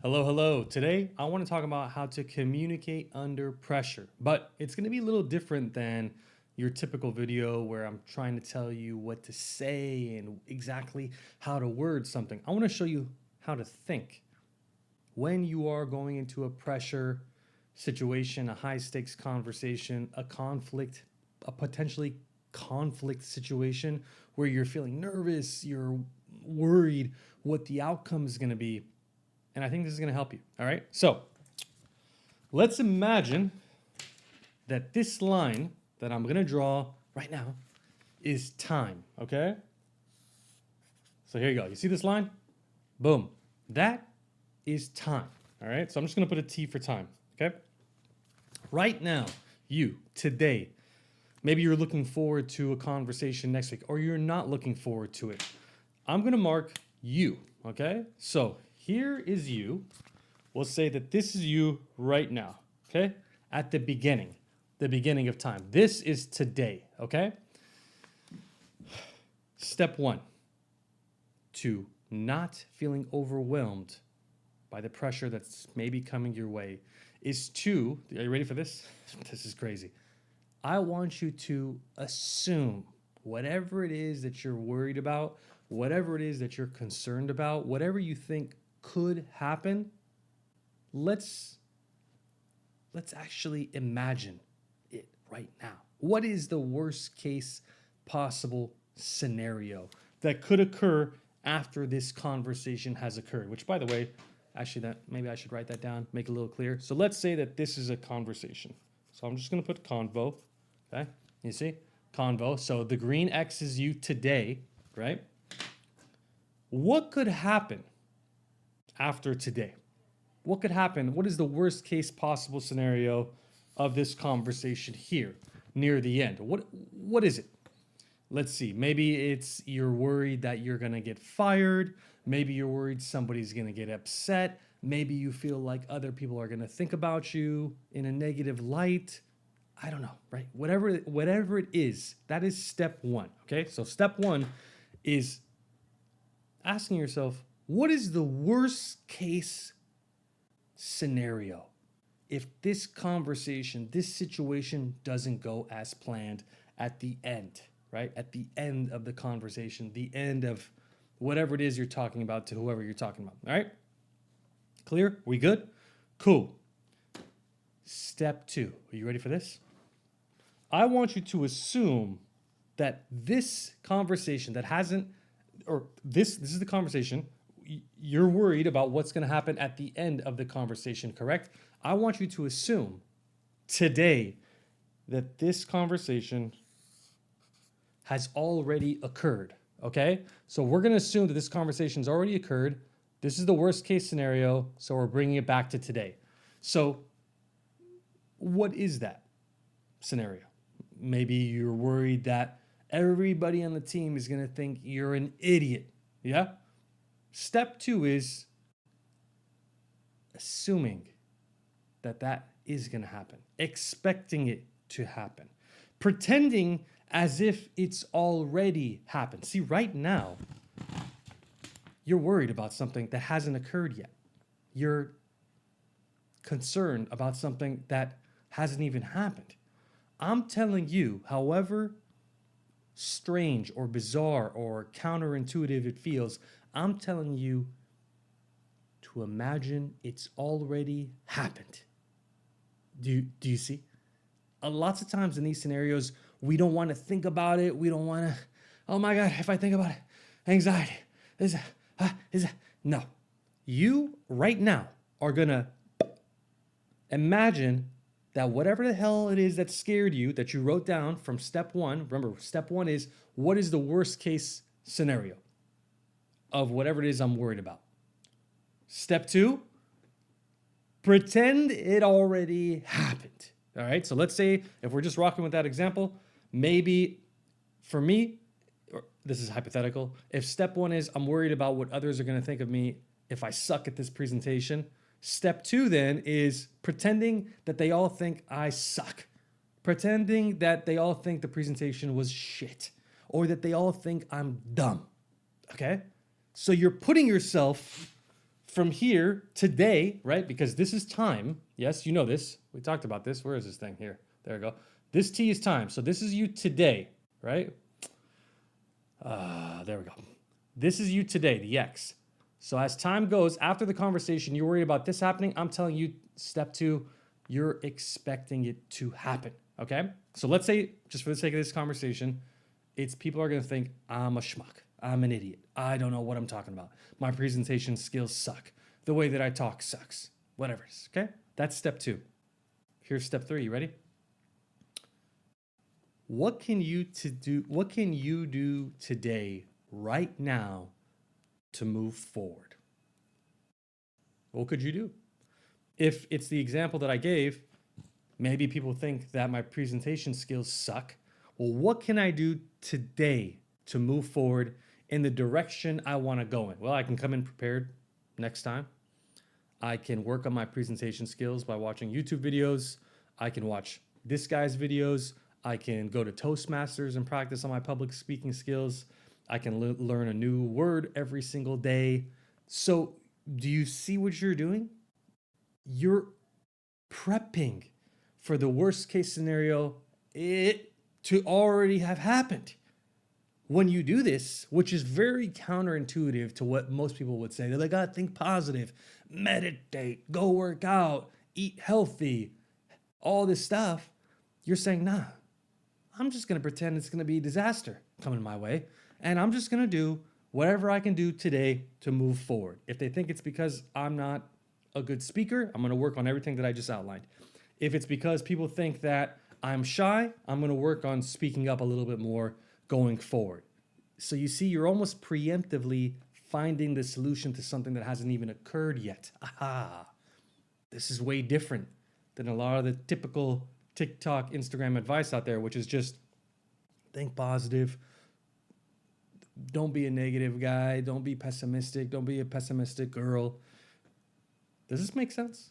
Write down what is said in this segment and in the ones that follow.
Hello, hello. Today, I want to talk about how to communicate under pressure, but it's going to be a little different than your typical video where I'm trying to tell you what to say and exactly how to word something. I want to show you how to think when you are going into a pressure situation, a high stakes conversation, a conflict, a potentially conflict situation where you're feeling nervous, you're worried what the outcome is going to be. And I think this is going to help you. All right. So let's imagine that this line that I'm going to draw right now is time. Okay. So here you go. You see this line? Boom. That is time. All right. So I'm just going to put a T for time. Okay. Right now, today, maybe you're looking forward to a conversation next week or you're not looking forward to it. I'm going to mark you. Okay. So here is you. We'll say that this is you right now, okay? At the beginning of time. This is today, okay? Step one, to not feeling overwhelmed by the pressure that's maybe coming your way is to, are you ready for this? This is crazy. I want you to assume whatever it is that you're worried about, whatever it is that you're concerned about, whatever you think could happen, let's actually imagine it right now. What is the worst case possible scenario that could occur after this conversation has occurred? Which, by the way, actually, that maybe I should write that down, make it a little clear. So let's say that this is a conversation. So I'm just going to put convo. Okay, you see, convo. So the green X is you today, right? What could happen after today? What could happen? What is the worst case possible scenario of this conversation here near the end? What is it? Let's see. Maybe it's you're worried that you're going to get fired. Maybe you're worried somebody's going to get upset. Maybe you feel like other people are going to think about you in a negative light. I don't know, right? Whatever it is, that is step one, okay? So step one is asking yourself, what is the worst case scenario if this conversation, this situation doesn't go as planned at the end, right? At the end of the conversation, the end of whatever it is you're talking about to whoever you're talking about, all right? Clear? We good? Cool. Step two. Are you ready for this? I want you to assume that this conversation that hasn't, or this is the conversation, you're worried about what's going to happen at the end of the conversation, correct? I want you to assume today that this conversation has already occurred, okay? So we're going to assume that this conversation's already occurred. This is the worst case scenario, so we're bringing it back to today. So what is that scenario? Maybe you're worried that everybody on the team is going to think you're an idiot, yeah? Step two is assuming that that is going to happen, expecting it to happen, pretending as if it's already happened. See, right now, you're worried about something that hasn't occurred yet. You're concerned about something that hasn't even happened. I'm telling you, however strange or bizarre or counterintuitive it feels, I'm telling you to imagine it's already happened. Do you see? Lots of times in these scenarios, we don't want to think about it. We don't want to, oh my God, if I think about it, anxiety. No. You right now are going to imagine that whatever the hell it is that scared you, that you wrote down from step one, remember, step one is what is the worst case scenario of whatever it is I'm worried about. Step two, pretend it already happened. All right, so let's say if we're just rocking with that example, maybe for me, or this is hypothetical, if step one is I'm worried about what others are going to think of me if I suck at this presentation, step two then is pretending that they all think I suck. Pretending that they all think the presentation was shit or that they all think I'm dumb. Okay? So you're putting yourself from here today, right? Because this is time. Yes, you know this. We talked about this. Where is this thing? Here. There we go. This T is time. So this is you today, right? There we go. This is you today, the X. So as time goes, after the conversation, you're worried about this happening. I'm telling you, step 2, you're expecting it to happen, okay? So let's say, just for the sake of this conversation, it's people are going to think, I'm a schmuck. I'm an idiot. I don't know what I'm talking about. My presentation skills suck. The way that I talk sucks. Whatever it is, okay? That's step 2. Here's step 3. You ready? What can you do today, right now, to move forward? What could you do? If it's the example that I gave, maybe people think that my presentation skills suck. Well, what can I do today to move forward in the direction I want to go in? Well, I can come in prepared next time. I can work on my presentation skills by watching YouTube videos. I can watch this guy's videos. I can go to Toastmasters and practice on my public speaking skills. I can learn a new word every single day. So do you see what you're doing? You're prepping for the worst case scenario to already have happened. When you do this, which is very counterintuitive to what most people would say, they're like, "God, think positive, meditate, go work out, eat healthy," all this stuff. You're saying, nah, I'm just going to pretend it's going to be a disaster coming my way. And I'm just going to do whatever I can do today to move forward. If they think it's because I'm not a good speaker, I'm going to work on everything that I just outlined. If it's because people think that I'm shy, I'm going to work on speaking up a little bit more going forward. So you see, you're almost preemptively finding the solution to something that hasn't even occurred yet. Aha. This is way different than a lot of the typical TikTok, Instagram advice out there, which is just think positive. Don't be a negative guy. Don't be pessimistic. Don't be a pessimistic girl. Does this make sense?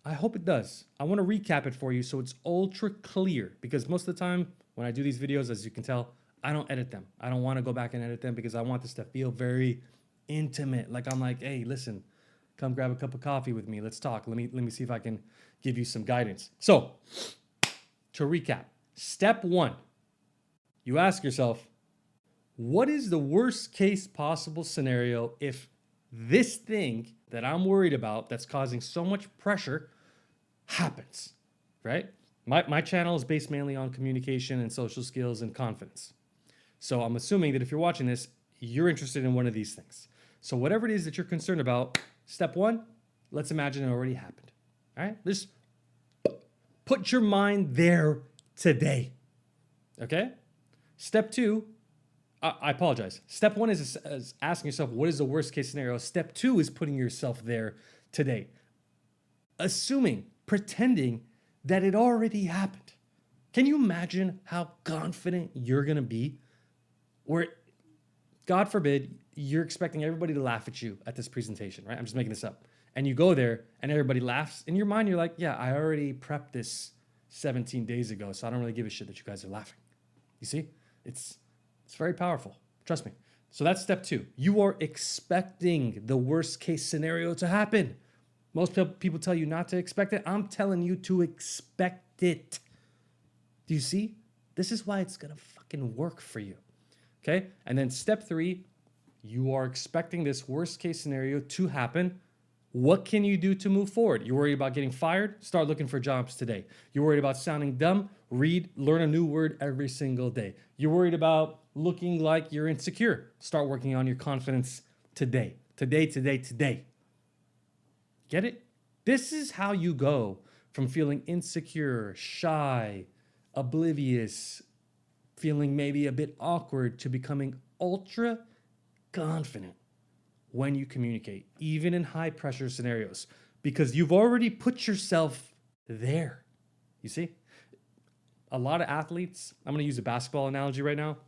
I hope it does. I want to recap it for you so it's ultra clear, because most of the time when I do these videos, as you can tell, I don't edit them. I don't want to go back and edit them because I want this to feel very intimate. Like I'm like, hey, listen, come grab a cup of coffee with me. Let's talk. Let me see if I can give you some guidance. So to recap, step 1, you ask yourself, what is the worst case possible scenario if this thing that I'm worried about that's causing so much pressure happens, right? My channel is based mainly on communication and social skills and confidence. So I'm assuming that if you're watching this, you're interested in one of these things. So whatever it is that you're concerned about, step 1, let's imagine it already happened. All right? Just put your mind there today. Okay? Step 2, I apologize. Step 1 is asking yourself, what is the worst case scenario? Step 2 is putting yourself there today. Assuming, pretending that it already happened. Can you imagine how confident you're going to be? Where, God forbid, you're expecting everybody to laugh at you at this presentation, right? I'm just making this up. And you go there and everybody laughs. In your mind, you're like, yeah, I already prepped this 17 days ago, so I don't really give a shit that you guys are laughing. You see? It's very powerful. Trust me. So that's step 2. You are expecting the worst case scenario to happen. Most people tell you not to expect it. I'm telling you to expect it. Do you see? This is why it's going to fucking work for you. Okay? And then step 3, you are expecting this worst case scenario to happen. What can you do to move forward? You're worried about getting fired? Start looking for jobs today. You're worried about sounding dumb? Learn a new word every single day. You're worried about looking like you're insecure? Start working on your confidence today. Today. Get it? This is how you go from feeling insecure, shy, oblivious, feeling maybe a bit awkward, to becoming ultra confident when you communicate, even in high pressure scenarios, because you've already put yourself there. You see? A lot of athletes, I'm going to use a basketball analogy right now.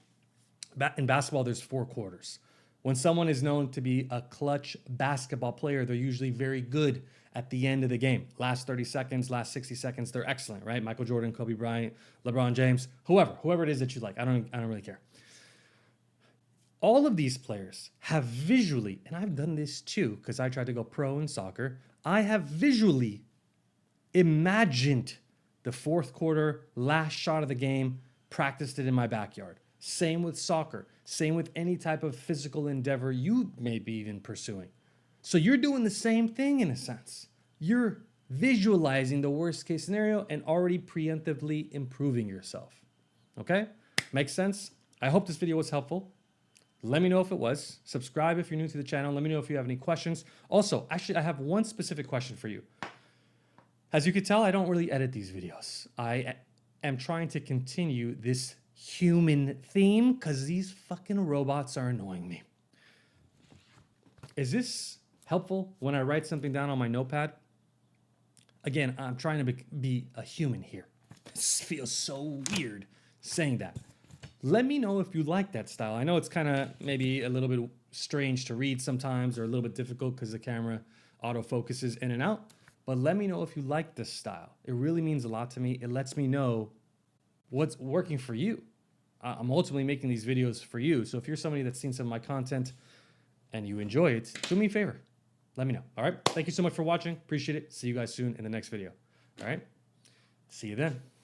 In basketball, there's 4 quarters. When someone is known to be a clutch basketball player, they're usually very good at the end of the game. Last 30 seconds, last 60 seconds, they're excellent, right? Michael Jordan, Kobe Bryant, LeBron James, whoever it is that you like. I don't really care. All of these players have visually, and I've done this too because I tried to go pro in soccer, I have visually imagined the fourth quarter, last shot of the game, practiced it in my backyard. Same with soccer. Same with any type of physical endeavor you may be even pursuing. So you're doing the same thing in a sense. You're visualizing the worst case scenario and already preemptively improving yourself. Okay? Makes sense? I hope this video was helpful. Let me know if it was. Subscribe if you're new to the channel. Let me know if you have any questions. Also, actually, I have one specific question for you. As you can tell, I don't really edit these videos. I am trying to continue this human theme because these fucking robots are annoying me. Is this helpful when I write something down on my notepad? Again, I'm trying to be a human here. This feels so weird saying that. Let me know if you like that style. I know it's kind of maybe a little bit strange to read sometimes or a little bit difficult because the camera autofocuses in and out. But let me know if you like this style. It really means a lot to me. It lets me know what's working for you. I'm ultimately making these videos for you. So if you're somebody that's seen some of my content and you enjoy it, do me a favor. Let me know. All right. Thank you so much for watching. Appreciate it. See you guys soon in the next video. All right. See you then.